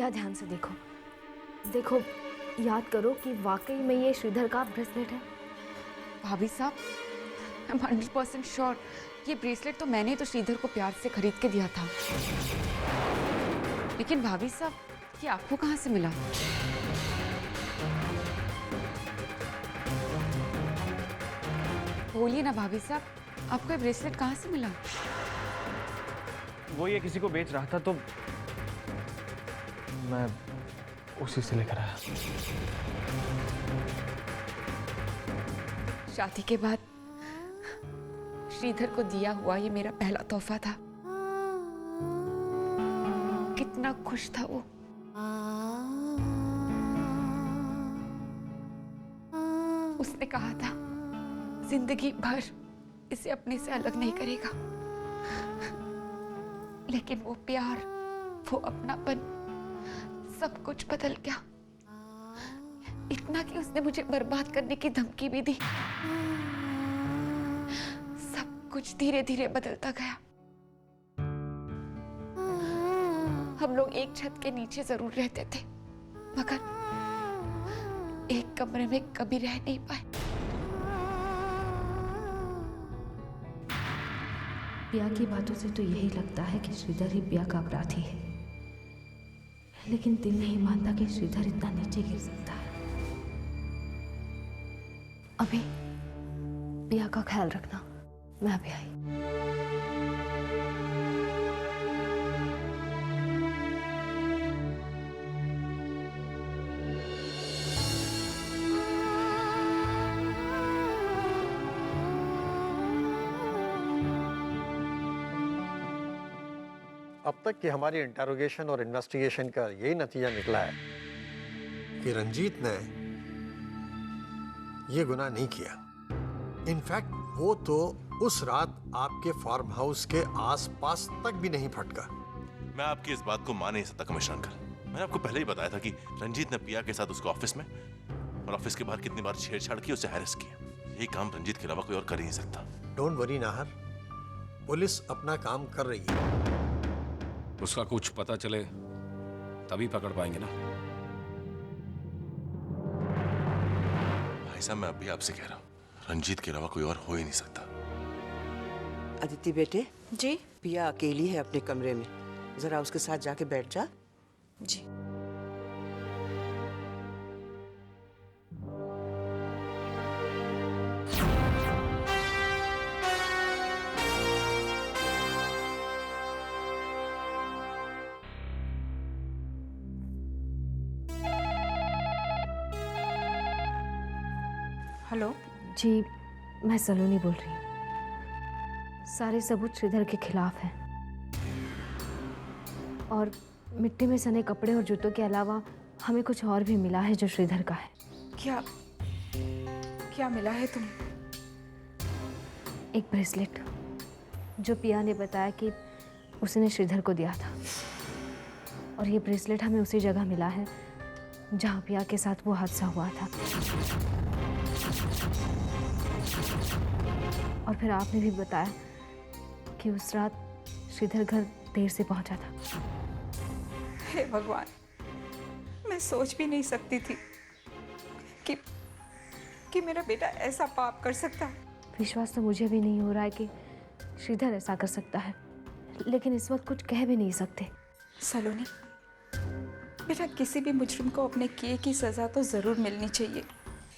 पिया ध्यान से देखो, देखो, याद करो कि वाकई में ये श्रीधर का ब्रेसलेट है। भाभी साहब, आई एम 100% श्योर ये ब्रेसलेट तो मैंने तो श्रीधर को प्यार से खरीद के दिया था। लेकिन भाभी साहब, ये आपको कहाँ से मिला? बोलिए ना भाभी साहब, आपको ये ब्रेसलेट कहाँ से मिला? वो ये किसी को बेच रहा था तो मैं उसी से लेकर आया। शादी के बाद श्रीधर को दिया हुआ ये मेरा पहला तोहफा था। कितना खुश था वो। उसने कहा था जिंदगी भर इसे अपने से अलग नहीं करेगा। लेकिन वो प्यार, वो अपनापन, सब कुछ बदल गया। इतना कि उसने मुझे बर्बाद करने की धमकी भी दी। सब कुछ धीरे धीरे बदलता गया। हम लोग एक छत के नीचे जरूर रहते थे, मगर एक कमरे में कभी रह नहीं पाए। पिया की बातों से तो यही लगता है कि श्रीधर ही पिया का अपराधी है, लेकिन दिल नहीं मानता कि श्रीधर इतना नीचे गिर सकता है। अभी पिया का ख्याल रखना, मैं अभी आई। अब तक की हमारी इंटेरोगेशन और इन्वेस्टिगेशन का यही नतीजा निकला है कि रंजीत ने ये गुनाह नहीं किया। इनफैक्ट वो तो उस रात आपके फार्म हाउस के आसपास तक भी नहीं फटका। मैं आपकी इस बात को मान नहीं सकता कमिश्नर अंकल। मैंने आपको पहले ही बताया था कि रंजीत ने पिया के साथ उसके ऑफिस में और ऑफिस के बाहर कितनी बार छेड़छाड़ की, उसे हैरेस किया। यही काम रंजीत के अलावा कोई और कर ही नहीं सकता। डोंट वरी नाहर, पुलिस अपना काम कर रही है। उसका कुछ पता चले तभी पकड़ पाएंगे ना। भाई साहब, मैं अभी आपसे कह रहा हूँ, रंजीत के अलावा कोई और हो ही नहीं सकता। अदिति बेटे, जी पिया अकेली है अपने कमरे में, जरा उसके साथ जाके बैठ जा। जी। हेलो जी, मैं सलोनी बोल रही हूँ। सारे सबूत श्रीधर के खिलाफ हैं और मिट्टी में सने कपड़े और जूतों के अलावा हमें कुछ और भी मिला है जो श्रीधर का है। क्या क्या मिला है तुम्हें? एक ब्रेसलेट जो पिया ने बताया कि उसने श्रीधर को दिया था, और ये ब्रेसलेट हमें उसी जगह मिला है जहाँ पिया के साथ वो हादसा हुआ था। और फिर आपने भी बताया कि उस रात श्रीधर घर देर से पहुंचा था। हे भगवान, मैं सोच भी नहीं सकती थी कि मेरा बेटा ऐसा पाप कर सकता है। विश्वास तो मुझे भी नहीं हो रहा है कि श्रीधर ऐसा कर सकता है, लेकिन इस वक्त कुछ कह भी नहीं सकते। सलोनी बेटा, किसी भी मुजरिम को अपने किए की सजा तो जरूर मिलनी चाहिए,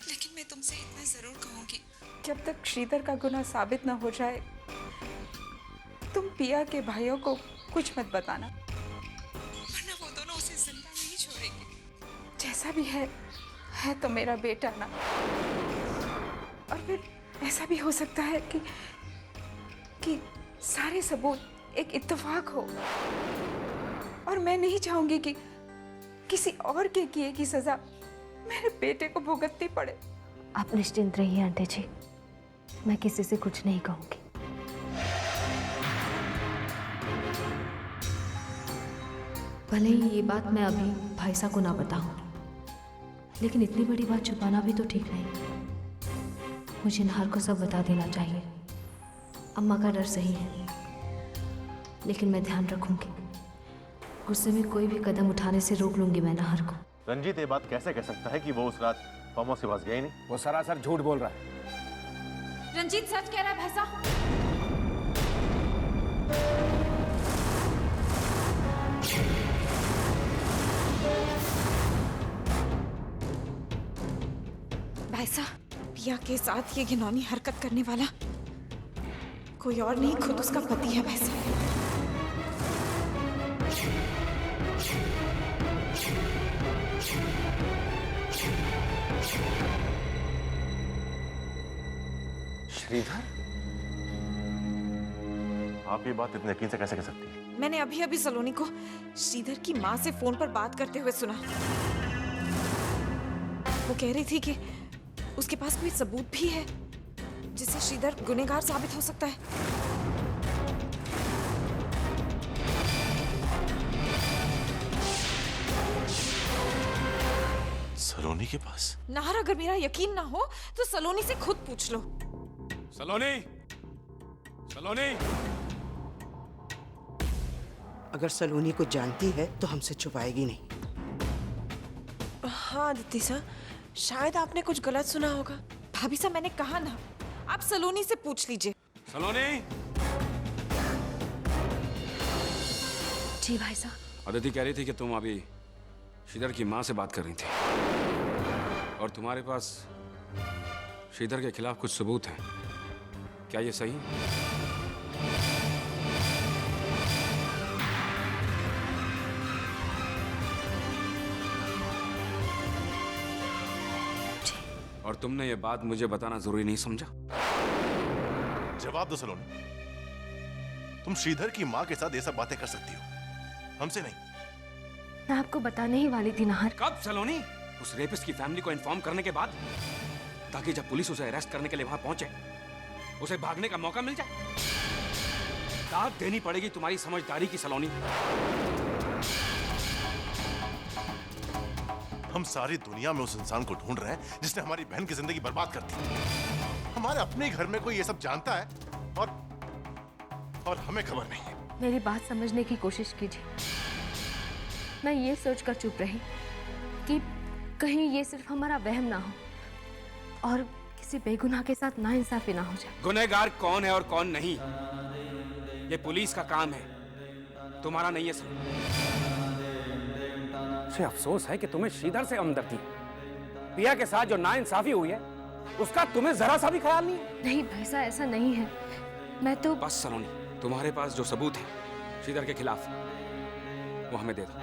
लेकिन मैं तुमसे इतना जरूर कहूंगी, जब तक श्रीधर का गुनाह साबित न हो जाए तुम पिया के भाइयों को कुछ मत बताना, वरना वो दोनों उसे जिंदा नहीं छोड़ेंगे। जैसा भी है तो मेरा बेटा ना। और फिर ऐसा भी हो सकता है कि सारे सबूत एक इत्तेफाक हो, और मैं नहीं चाहूंगी कि किसी और के किए की सजा मेरे बेटे को भुगतनी पड़े। आप निश्चिंत रहिए आंटी जी, मैं किसी से कुछ नहीं कहूंगी। भले ही ये बात मैं अभी भाई साहब को ना बताऊं, लेकिन इतनी बड़ी बात छुपाना भी तो ठीक नहीं। मुझे नाहर को सब बता देना चाहिए। अम्मा का डर सही है, लेकिन मैं ध्यान रखूंगी गुस्से में कोई भी कदम उठाने से रोक लूंगी मैं नाहर को। रंजीत ये बात कैसे कह सकता है कि वो उस रात फार्म हाउस के पास गया ही नहीं? वो सरासर झूठ बोल रहा है। रंजीत सच कह रहा है भाई साहब। भाई साहब, पिया के साथ ये घिनौनी हरकत करने वाला कोई और नहीं, खुद उसका पति है भाई साहब। श्रीधर, आप ये बात इतने यकीन से कैसे कह सकती हैं? मैंने अभी अभी सलोनी को श्रीधर की माँ से फोन पर बात करते हुए सुना। वो कह रही थी कि उसके पास कोई सबूत भी है जिससे श्रीधर गुनहगार साबित हो सकता है। सलोनी के पास? नाहर, अगर मेरा यकीन ना हो तो सलोनी से खुद पूछ लो। सलोनी, सलोनी। अगर सलोनी को जानती है तो हमसे छुपाएगी नहीं। हाँ आदित्य सर, शायद आपने कुछ गलत सुना होगा। भाभी साहब, मैंने कहा ना, आप सलोनी से पूछ लीजिए। सलोनी। जी भाई साहब। अदिति कह रही थी कि तुम अभी श्रीधर की माँ से बात कर रही थी और तुम्हारे पास श्रीधर के खिलाफ कुछ सबूत हैं। क्या ये सही है? और तुमने ये बात मुझे बताना जरूरी नहीं समझा? जवाब दो सलोनी। तुम श्रीधर की माँ के साथ ये सब बातें कर सकती हो, हमसे नहीं। मैं आपको बताने ही वाली थी नाहर। कब सलोनी? उस रेपिस्ट की फैमिली को इन्फॉर्म करने के बाद, ताकि जब पुलिस उसे अरेस्ट करने के लिए वहां पहुंचे उसे भागने का मौका मिल जाए। दाद देनी पड़ेगी तुम्हारी समझदारी की सलोनी। हम सारी दुनिया में उस इंसान को ढूंढ रहे हैं जिसने हमारी बहन की जिंदगी बर्बाद कर दी। हमारे अपने घर में कोई ये सब जानता है और हमें खबर नहीं है। मेरी बात समझने की कोशिश कीजिए। मैं ये सोचकर चुप रही कि कहीं ये सिर्फ हमारा वहम ना हो और किसी बेगुनाह के साथ नाइंसाफी ना हो जाए। गुनहगार कौन है और कौन नहीं, ये पुलिस का काम है, तुम्हारा नहीं है सर। मुझे अफसोस है कि तुम्हें श्रीधर से हमदर्दी है। पिया के साथ जो नाइंसाफी हुई है उसका तुम्हें जरा सा भी ख्याल नहीं है। नहीं भैसा, ऐसा नहीं है। मैं तो बस सलोनी, तुम्हारे पास जो सबूत है श्रीधर के खिलाफ वो हमें दे दो।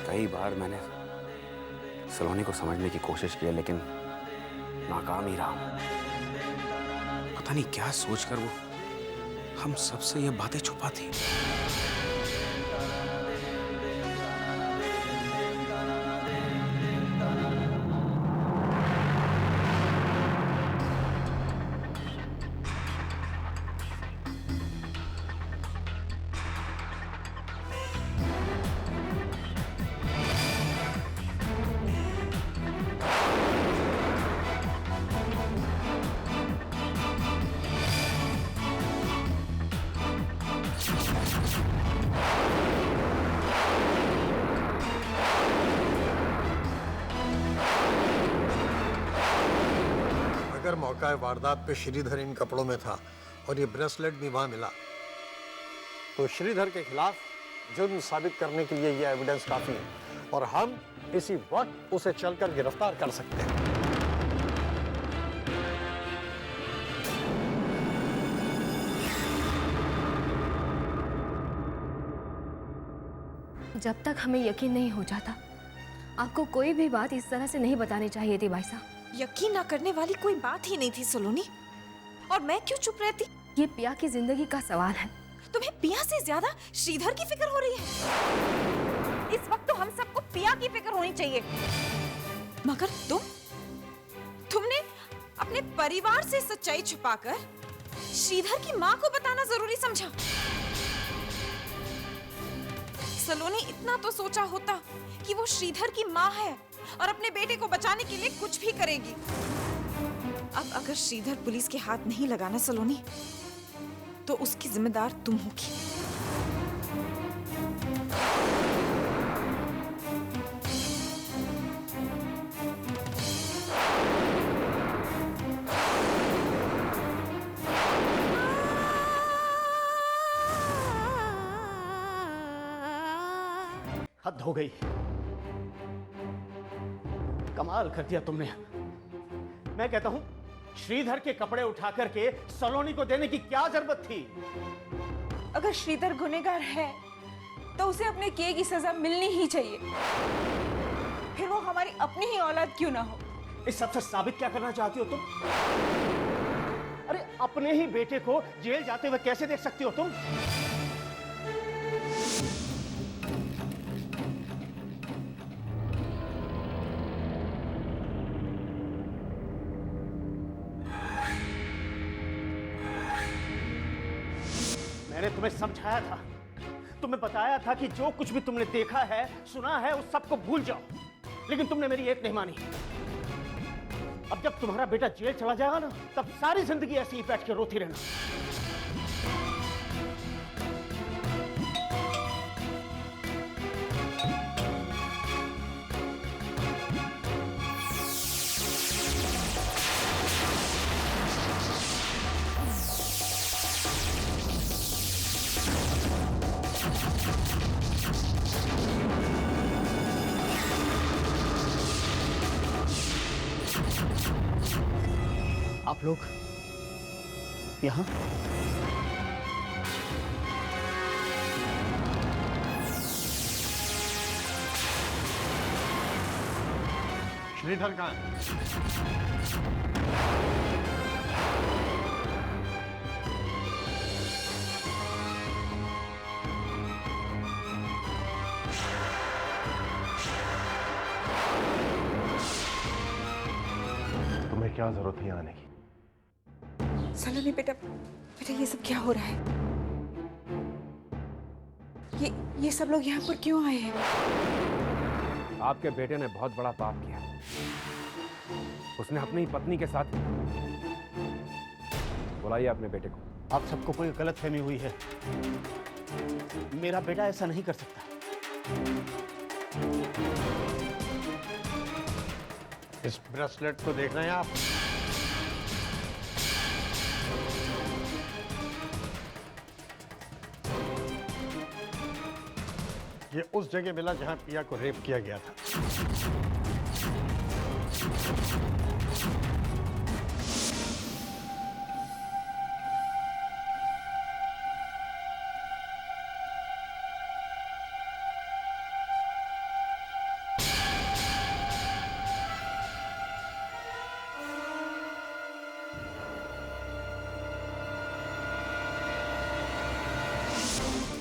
कई बार मैंने सलोनी को समझने की कोशिश की है लेकिन नाकाम ही रहा। पता नहीं क्या सोचकर वो हम सबसे ये बातें छुपाती। अगर मौका वारदात पे श्रीधर इन कपड़ों में था और ये ब्रेसलेट भी वहां मिला तो श्रीधर के खिलाफ जुर्म साबित करने के लिए ये एविडेंस काफी है और हम इसी वक्त उसे चलकर गिरफ्तार कर सकते हैं। जब तक हमें यकीन नहीं हो जाता आपको कोई भी बात इस तरह से नहीं बतानी चाहिए थी भाई साहब। यकीन ना करने वाली कोई बात ही नहीं थी सलोनी, और मैं क्यों चुप रहती? ये पिया की जिंदगी का सवाल है। तुम्हें पिया से ज्यादा श्रीधर की फिक्र हो रही है। इस वक्त तो हम सबको पिया की फिक्र होनी चाहिए, मगर तुमने अपने परिवार से सच्चाई छुपाकर श्रीधर की माँ को बताना जरूरी समझा। सलोनी, इतना तो सोचा होता कि वो श्रीधर की माँ है और अपने बेटे को बचाने के लिए कुछ भी करेगी। अब अगर श्रीधर पुलिस के हाथ नहीं लगाना सलोनी, तो उसकी जिम्मेदार तुम होगी। हद हो गई। कमाल कर दिया तुमने। मैं कहता हूं श्रीधर के कपड़े उठा करके सलोनी को देने की क्या जरूरत थी? अगर श्रीधर गुनहगार है तो उसे अपने किए की सजा मिलनी ही चाहिए, फिर वो हमारी अपनी ही औलाद क्यों ना हो। इस सबसे साबित क्या करना चाहती हो तुम? अरे अपने ही बेटे को जेल जाते हुए कैसे देख सकती हो तुम? मैंने तुम्हें समझाया था, तुम्हें बताया था कि जो कुछ भी तुमने देखा है, सुना है, उस सबको भूल जाओ, लेकिन तुमने मेरी एक नहीं मानी। अब जब तुम्हारा बेटा जेल चला जाएगा ना, तब सारी जिंदगी ऐसे ही बैठ के रोती रहना। आप लोग यहाँ? श्रीधर कहाँ है? तुम्हें क्या जरूरत है आने की? सलोनी बेटा, बेटा ये सब क्या हो रहा है? ये सब लोग यहाँ पर क्यों आए हैं? आपके बेटे ने बहुत बड़ा पाप किया। उसने अपनी पत्नी के साथ। बुलाइए अपने बेटे को। आप सबको कोई गलतफहमी हुई है। मेरा बेटा ऐसा नहीं कर सकता। इस ब्रेसलेट को देख रहे हैं आप? ये उस जगह मिला जहां पिया को रेप किया गया था।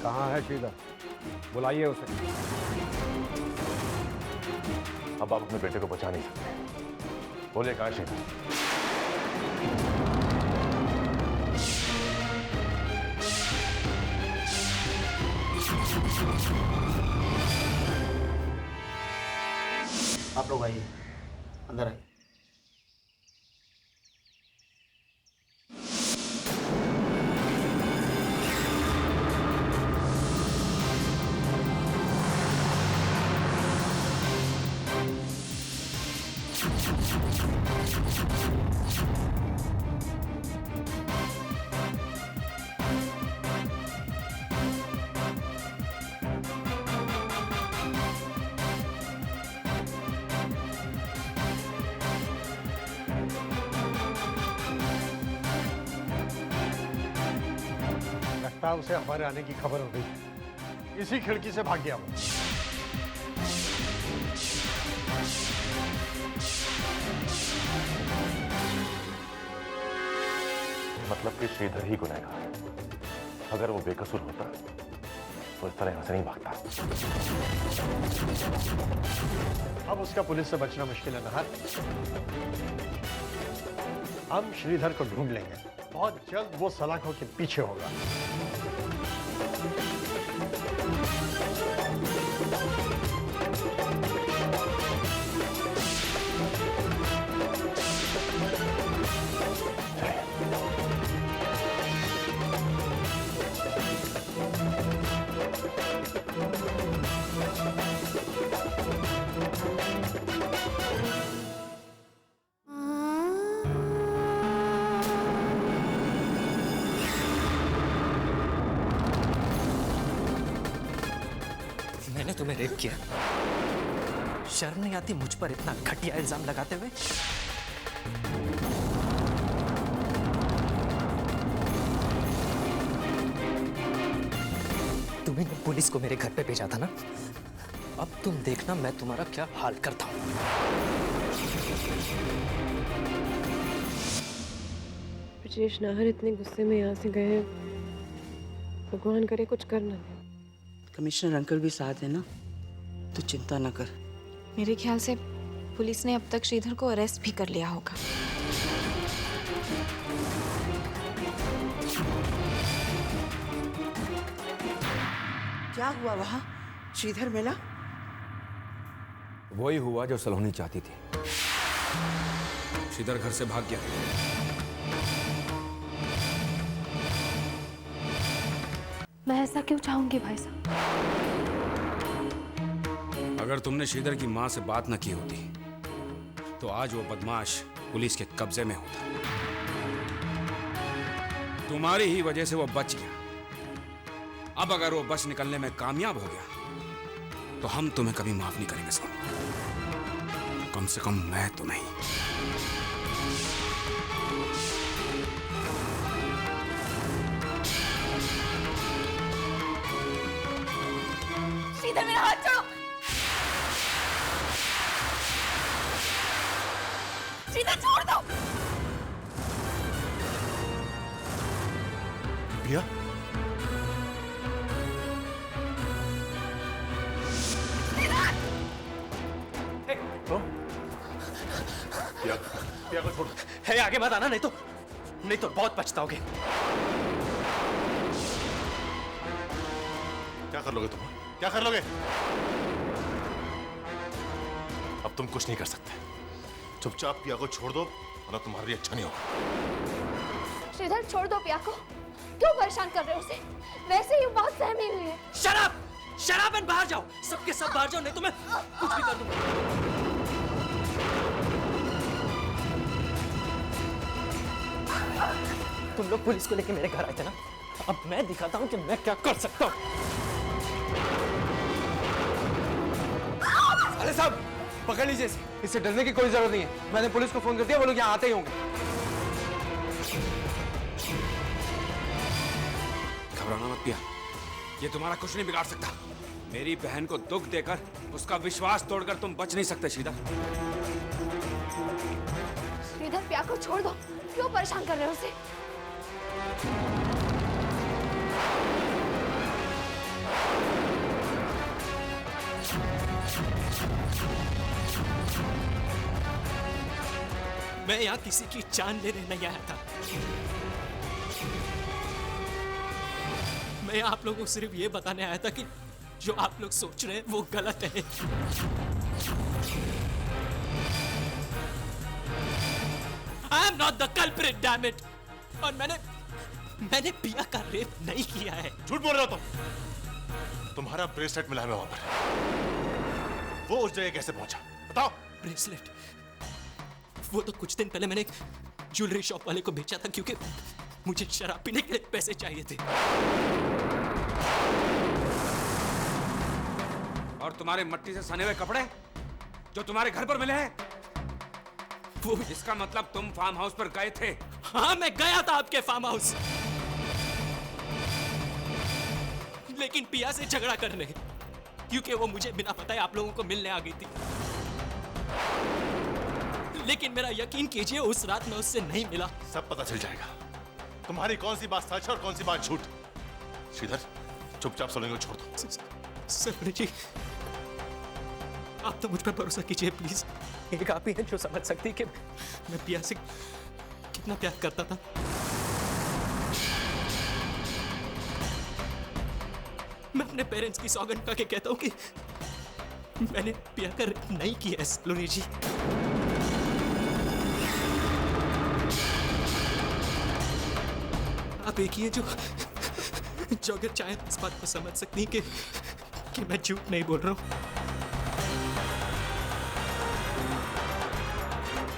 कहाँ है श्रीधर? बुलाइए उसे। अब आप अपने बेटे को बचा नहीं सकते। बोलिए कहाँ है श्रीधर? आप लोग आइए, अंदर आइए। लगता है उसे हमारे आने की खबर हो गई। इसी खिड़की से भाग गया वो। मतलब कि श्रीधर ही गुनहगार है। अगर वो बेकसूर होता तो इस तरह यहां से नहीं भागता। अब उसका पुलिस से बचना मुश्किल है नहर। हम श्रीधर को ढूंढ लेंगे। बहुत जल्द वो सलाखों के पीछे होगा। में रेप किया। शर्म नहीं आती मुझ पर इतना घटिया इल्जाम लगाते हुए? तुम्हें पुलिस को मेरे घर पे भेजा था ना? अब तुम देखना मैं तुम्हारा क्या हाल करता हूं। ब्रजेश नाहर इतने गुस्से में यहाँ से गए, भगवान करे कुछ कर ना दे। कमिश्नर अंकल भी साथ है ना, तो चिंता न कर। मेरे ख्याल से पुलिस ने अब तक श्रीधर को अरेस्ट भी कर लिया होगा। क्या हुआ वहाँ? श्रीधर मिला? वही हुआ जो सलोनी चाहती थी। श्रीधर घर से भाग गया। मैं ऐसा क्यों चाहूंगी भाई साहब? अगर तुमने श्रीधर की मां से बात न की होती तो आज वो बदमाश पुलिस के कब्जे में होता। तुम्हारी ही वजह से वो बच गया। अब अगर वो बच निकलने में कामयाब हो गया तो हम तुम्हें कभी माफ नहीं करेंगे सलोनी। कम से कम मैं तो नहीं। श्रीधर मेरा हाथ छोड़ो। श्रीधर छोड़ दो। पिया, पिया को छोड़। है आगे मत आना, नहीं तो बहुत पछताओगे। क्या कर लोगे तुम? क्या कर लोगे? अब तुम कुछ नहीं कर सकते। चुपचाप पिया को छोड़ दो, वरना तुम्हारे लिए अच्छा नहीं होगा। श्रीधर छोड़ दो पिया को। क्यों परेशान कर रहे हो उसे? वैसे ही बहुत सहमी हुई है। शराब शराब एंड बाहर जाओ, सबके सब बाहर जाओ, नहीं तो मैं कुछ भी कर दूंगा। तुम लोग पुलिस को लेके मेरे घर आए थे ना, अब मैं दिखाता हूँ कि मैं क्या कर सकता हूँ। अरे साहब पकड़ लीजिए इसे। इससे डरने की कोई जरूरत नहीं है। मैंने पुलिस को फोन कर दिया, वो लोग यहाँ आते ही होंगे। घबराना मत पिया, ये तुम्हारा कुछ नहीं बिगाड़ सकता। मेरी बहन को दुख देकर उसका विश्वास तोड़कर तुम बच नहीं सकते श्रीधर। श्रीधर पिया को छोड़ दो। क्यों परेशान कर रहे हो उसे? मैं यहाँ किसी की जान लेने नहीं आया था। मैं आप लोगों को सिर्फ ये बताने आया था कि जो आप लोग सोच रहे हैं वो गलत है। I am not the culprit, damn it! और मैंने पिया का रेप नहीं किया है। झूठ बोल रहे हो तुम। तुम्हारा ब्रेसलेट मिला है वहां पर। वो उस जगह कैसे पहुंचा? बताओ। ब्रेसलेट? वो तो कुछ दिन पहले मैंने एक ज्वेलरी शॉप वाले को बेचा था, क्योंकि मुझे शराब पीने के लिए पैसे चाहिए थे। और तुम्हारे मट्टी से सने हुए कपड़े जो तुम्हारे घर पर मिले हैं, वो इसका मतलब तुम फार्म हाउस पर गए थे? हाँ, मैं गया था आपके फार्म हाउस, लेकिन पिया से झगड़ा करने, क्योंकि वो मुझे बिना बताए आप लोगों को मिलने आ गई थी। लेकिन मेरा यकीन कीजिए, उस रात मैं उससे नहीं मिला। सब पता चल जाएगा तुम्हारी कौन सी बात सच है और कौन सी बात झूठ। श्रीधर चुपचाप सलोनी को छोड़ दो। सलोनी जी, आप तो मुझ पर भरोसा कीजिए प्लीज। एक आप ही हैं जो समझ सकती कि मैं पिया से कितना प्यार करता था। मैं अपने पेरेंट्स की सौगंध खा के कहता हूं कि मैंने पिया कर नहीं किया सलोनी जी। आप एक ही है जो अगर चाहे तो इस बात को समझ सकती कि मैं झूठ नहीं बोल रहा हूं।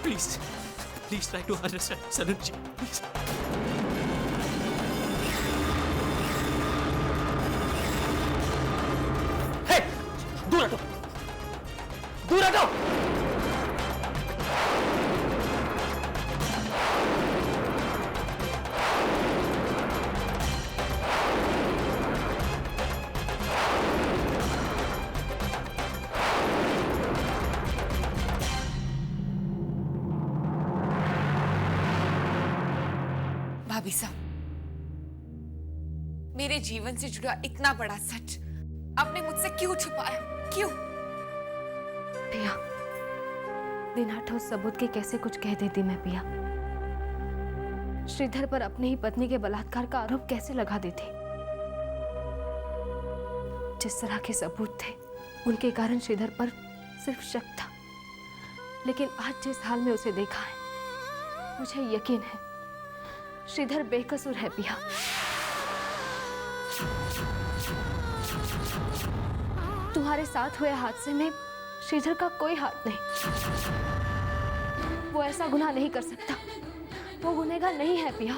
Please try to understand Saloni ji, please. भाभी साहब, मेरे जीवन से जुड़ा इतना बड़ा सच आपने मुझसे क्यों छुपाया? क्यों? पिया, बिना ठोस सबूत के कैसे कुछ कह देती मैं पिया? श्रीधर पर अपनी ही पत्नी के बलात्कार का आरोप कैसे लगा देती? जिस तरह के सबूत थे उनके कारण श्रीधर पर सिर्फ शक था, लेकिन आज जिस हाल में उसे देखा है मुझे यकीन है श्रीधर बेकसूर है पिया। तुम्हारे साथ हुए हादसे में श्रीधर का कोई हाथ नहीं। वो ऐसा गुनाह नहीं कर सकता, वो गुनहगार नहीं है पिया।